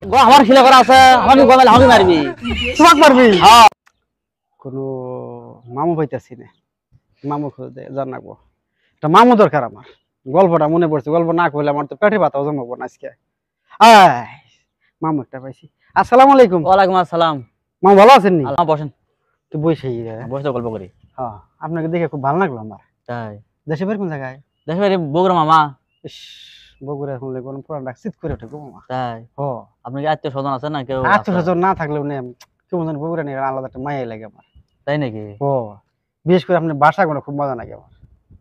আমার ছেলে করা আছে, আমাকে গলালে আমাকে মারবি। তোমাকে মারবি? হ্যাঁ। কোনো মামু পাইতেছি না, মামু খুঁজতে জানাবো। একটা মামু দরকার আমার। গল্পটা মনে পড়ছে, গল্প না করলে আমার তো পেটে ব্যথাও জমাবো না আজকে। আয় মামু একটা পাইছি। আসসালামু আলাইকুম। ওয়ালাইকুম আসসালাম। মামু ভালো আছেন নি? আল্লাহ বসেন। তো বসেই বসে তো গল্প করি। হ্যাঁ, আপনাকে দেখে খুব ভালো লাগলো আমার। তাই দেশে বের কোন জায়গায়? দেখবে রে বগুড়া মামা। ইস, বগুড়া শুনলে কোন পুরান ডাক চিত করে ওঠে গো মামা। তাই ও আপনি কি আত্মীয় স্বজন আছে না কেউ? আত্মীয় স্বজন না থাকলেও নেই, কেমন যেন বগুড়া নিয়ে আলাদা একটা মায়াই লাগে আমার। তাই নাকি? ও বিশেষ করে আপনার বাসাগুলো খুব মজা লাগে আমার।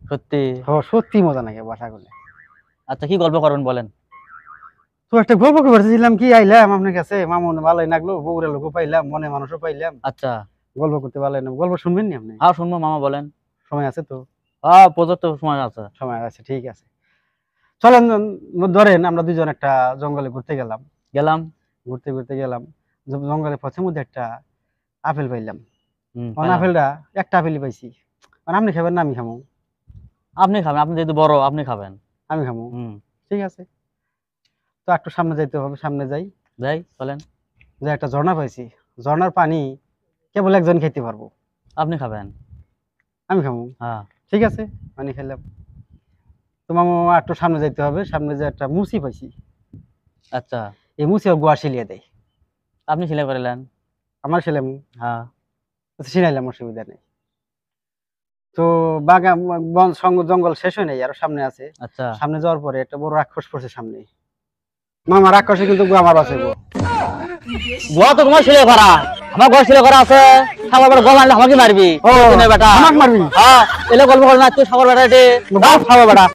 সত্যি? ও সত্যি মজা লাগে বাসাগুলো। আচ্ছা কি গল্প করবেন বলেন। তো একটা গল্প করতেছিলাম, কি আইলাম আপনার কাছে, মামু ভালোই লাগলো, বগুড়া লোকও পাইলাম, মনে মানুষও পাইলাম। আচ্ছা গল্প করতে ভালোই না, গল্প শুনবেন নি আপনি? হ্যাঁ শুনবো মামা বলেন। সময় আছে তো? হ্যাঁ পর্যাপ্ত সময় আছে। সময় আছে, ঠিক আছে। চলেন, ধরেন আমরা দুজন একটা জঙ্গলে ঘুরতে গেলাম। গেলাম। ঘুরতে ঘুরতে গেলাম, জঙ্গলের পথের মধ্যে একটা আপেল পাইলাম। পাইলাম। আপেলটা একটা আপেলই পাইছি। আপনি খাবেন না আমি খামো? আপনি খাবেন, আপনি যেহেতু বড় আপনি খাবেন। আমি খামো, হুম। ঠিক আছে। তো একটু সামনে যাইতে হবে, সামনে যাই। যাই বলেন। যে একটা ঝর্ণা পাইছি, ঝর্ণার পানি কেবল একজন খেতে পারবো। আপনি খাবেন। আমি খামো, হ্যাঁ। ঠিক আছে, পানি খেলাম। তো মামা একটু সামনে যাইতে হবে, সামনে যে একটা মুসি পাইছি। আচ্ছা এই মুসি গোয়া শিলিয়ে দেয়। আপনি সিলাই করিলেন। আমার ছেলে হ্যাঁ। শিনাইলাম, অসুবিধা নেই। তো জঙ্গল শেষ হয় নাই, আরো সামনে আছে। আচ্ছা সামনে যাওয়ার পরে একটা বড় রাক্ষস পড়ছে সামনে। মামা রাক্ষসে কিন্তু আমার বাঁচে গো। গোয়া তো তোমার ছেলে করা, আমার গোয়া ছেলে করা আছে। সাগর বেটা গোয়া মারলে আমাকে মারবি। ও বেটা আমাকে মারবি? হ্যাঁ এলে গল্প করে না তুই সাগর বেটা। বেটা